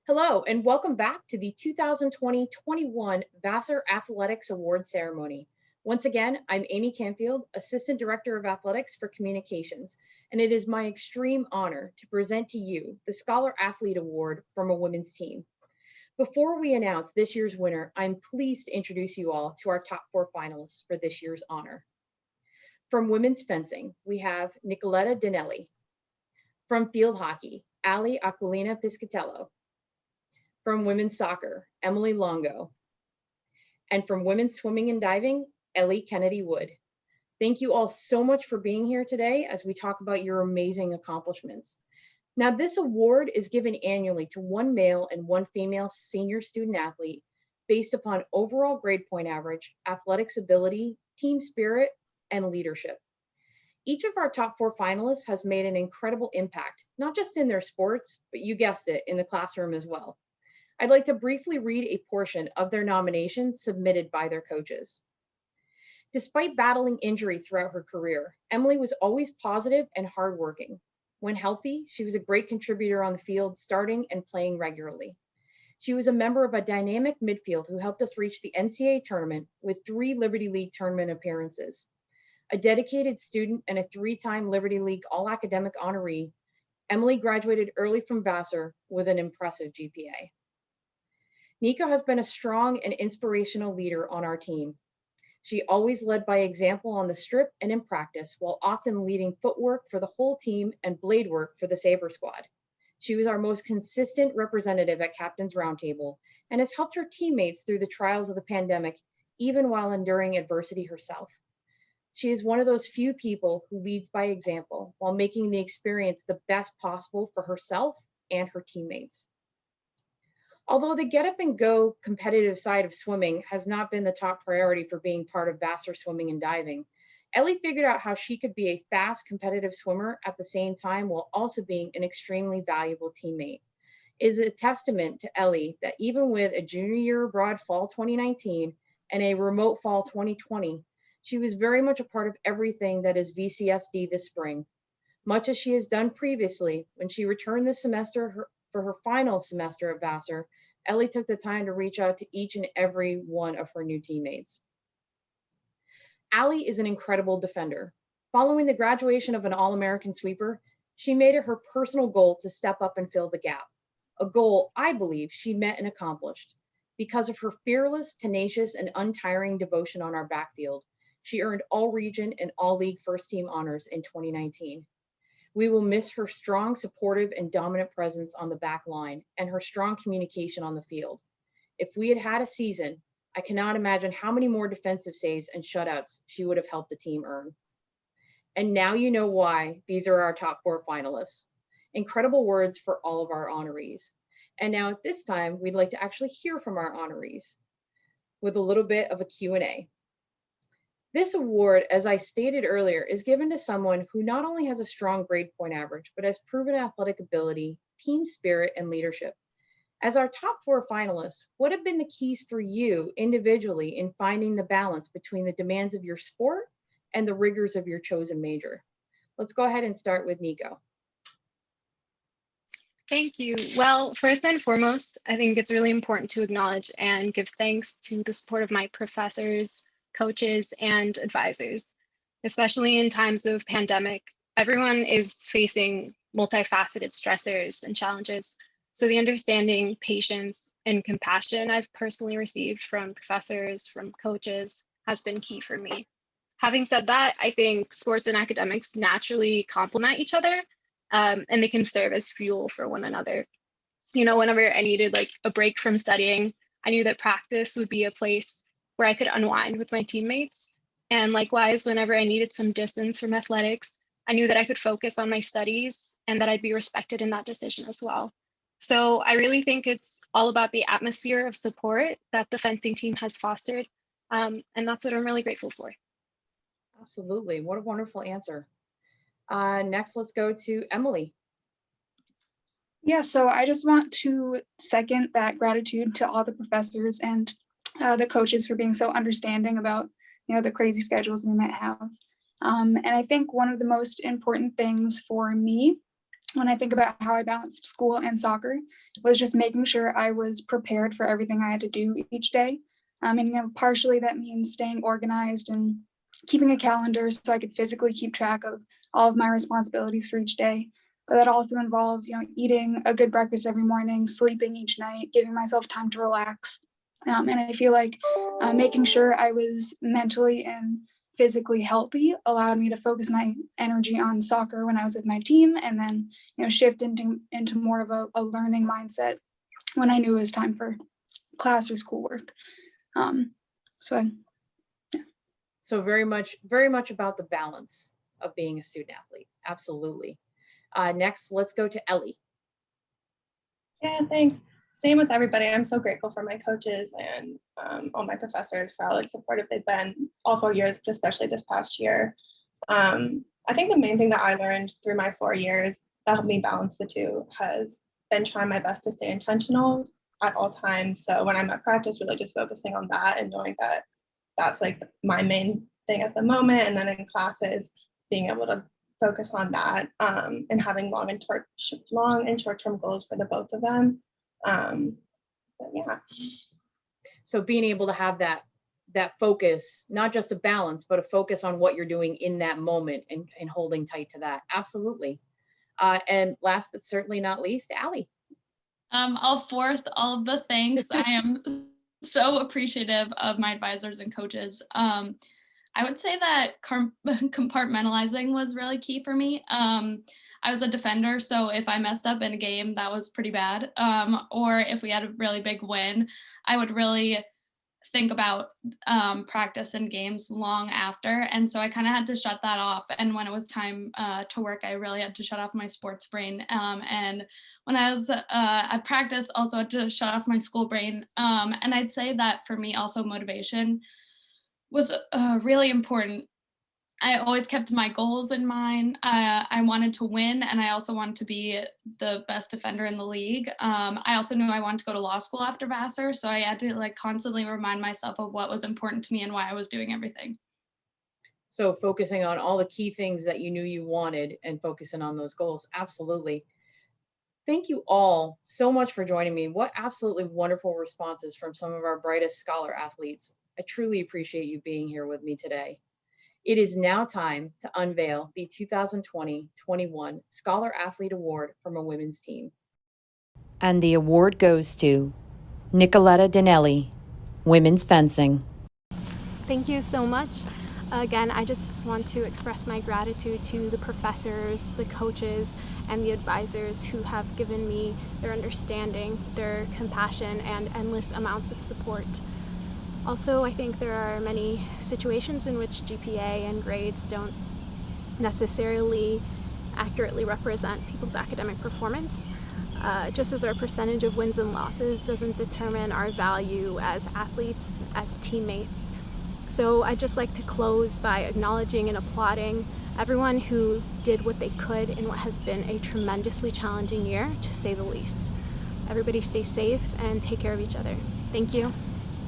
Hello, and welcome back to the 2020-21 Vassar Athletics Awards Ceremony. Once again, I'm Amy Canfield, Assistant Director of Athletics for Communications, and it is my extreme honor to present to you the Scholar Athlete Award from a women's team. Before we announce this year's winner, I'm pleased to introduce you all to our top four finalists for this year's honor. From women's fencing, we have Nicoletta Dinelli. From field hockey, Ali Aquilina Piscatello. From women's soccer, Emily Longo. And from women's swimming and diving, Ellie Kennedy Wood. Thank you all so much for being here today as we talk about your amazing accomplishments. Now, this award is given annually to one male and one female senior student athlete based upon overall grade point average, athletics ability, team spirit, and leadership. Each of our top four finalists has made an incredible impact, not just in their sports, but you guessed it, in the classroom as well. I'd like to briefly read a portion of their nomination submitted by their coaches. Despite battling injury throughout her career, Emily was always positive and hardworking. When healthy, she was a great contributor on the field, starting and playing regularly. She was a member of a dynamic midfield who helped us reach the NCAA tournament with 3 Liberty League tournament appearances. A dedicated student and a 3-time Liberty League All-Academic honoree, Emily graduated early from Vassar with an impressive GPA. Nico has been a strong and inspirational leader on our team. She always led by example on the strip and in practice, while often leading footwork for the whole team and blade work for the Sabre squad. She was our most consistent representative at Captain's Roundtable and has helped her teammates through the trials of the pandemic, even while enduring adversity herself. She is one of those few people who leads by example while making the experience the best possible for herself and her teammates. Although the get up and go competitive side of swimming has not been the top priority for being part of Vassar swimming and diving, Ellie figured out how she could be a fast competitive swimmer at the same time while also being an extremely valuable teammate. It is a testament to Ellie that even with a junior year abroad fall 2019 and a remote fall 2020, she was very much a part of everything that is VCSD this spring, much as she has done previously. When she returned this semester for her final semester at Vassar, Ellie took the time to reach out to each and every one of her new teammates. Allie is an incredible defender. Following the graduation of an All-American sweeper, she made it her personal goal to step up and fill the gap, a goal I believe she met and accomplished. Because of her fearless, tenacious, and untiring devotion on our backfield, she earned all-region and all-league first-team honors in 2019. We will miss her strong, supportive, and dominant presence on the back line and her strong communication on the field. If we had had a season, I cannot imagine how many more defensive saves and shutouts she would have helped the team earn. And now you know why these are our top four finalists. Incredible words for all of our honorees. And now at this time, we'd like to actually hear from our honorees with a little bit of a Q&A. This award, as I stated earlier, is given to someone who not only has a strong grade point average, but has proven athletic ability, team spirit, and leadership. As our top four finalists, what have been the keys for you individually in finding the balance between the demands of your sport and the rigors of your chosen major? Let's go ahead and start with Nico. Thank you. Well, first and foremost, I think it's really important to acknowledge and give thanks to the support of my professors, coaches, and advisors. Especially in times of pandemic, everyone is facing multifaceted stressors and challenges. So the understanding, patience, and compassion I've personally received from professors, from coaches, has been key for me. Having said that, I think sports and academics naturally complement each other, and they can serve as fuel for one another. You know, whenever I needed like a break from studying, I knew that practice would be a place where I could unwind with my teammates. And likewise, whenever I needed some distance from athletics, I knew that I could focus on my studies and that I'd be respected in that decision as well. So I really think it's all about the atmosphere of support that the fencing team has fostered. And that's what I'm really grateful for. Absolutely. What a wonderful answer. Next, let's go to Emily. Yeah, so I just want to second that gratitude to all the professors and the coaches for being so understanding about, the crazy schedules we might have. And I think one of the most important things for me when I think about how I balanced school and soccer was just making sure I was prepared for everything I had to do each day. And partially that means staying organized and keeping a calendar so I could physically keep track of all of my responsibilities for each day. But that also involves, eating a good breakfast every morning, sleeping each night, giving myself time to relax. And I feel like making sure I was mentally and physically healthy allowed me to focus my energy on soccer when I was with my team, and then shift into more of a learning mindset when I knew it was time for class or schoolwork. So very much about the balance of being a student athlete. Absolutely. Next, let's go to Ellie. Yeah, thanks. Same with everybody. I'm so grateful for my coaches and all my professors for how supportive they've been all 4 years, but especially this past year. I think the main thing that I learned through my 4 years that helped me balance the two has been trying my best to stay intentional at all times. So when I'm at practice, really just focusing on that and knowing that that's my main thing at the moment. And then in classes, being able to focus on that and having long and short-term goals for the both of them. But yeah. So being able to have that focus, not just a balance, but a focus on what you're doing in that moment and holding tight to that. Absolutely. And last but certainly not least, Allie. I'll fourth all of the thanks. I am so appreciative of my advisors and coaches. I would say that compartmentalizing was really key for me. I was a defender, so if I messed up in a game, that was pretty bad. Or if we had a really big win, I would really think about practice and games long after. And so I kind of had to shut that off. And when it was time to work, I really had to shut off my sports brain. And when I was at practice, also had to shut off my school brain. And I'd say that for me, also motivation was really important. I always kept my goals in mind. I wanted to win, and I also wanted to be the best defender in the league. I also knew I wanted to go to law school after Vassar, so I had to constantly remind myself of what was important to me and why I was doing everything. So focusing on all the key things that you knew you wanted and focusing on those goals. Absolutely. Thank you all so much for joining me. What absolutely wonderful responses from some of our brightest scholar athletes. I truly appreciate you being here with me today. It is now time to unveil the 2020-21 Scholar Athlete Award from a women's team. And the award goes to Nicoletta Dinelli, women's fencing. Thank you so much. Again, I just want to express my gratitude to the professors, the coaches, and the advisors who have given me their understanding, their compassion, and endless amounts of support. Also, I think there are many situations in which GPA and grades don't necessarily accurately represent people's academic performance, just as our percentage of wins and losses doesn't determine our value as athletes, as teammates. So I'd just like to close by acknowledging and applauding everyone who did what they could in what has been a tremendously challenging year, to say the least. Everybody stay safe and take care of each other. Thank you.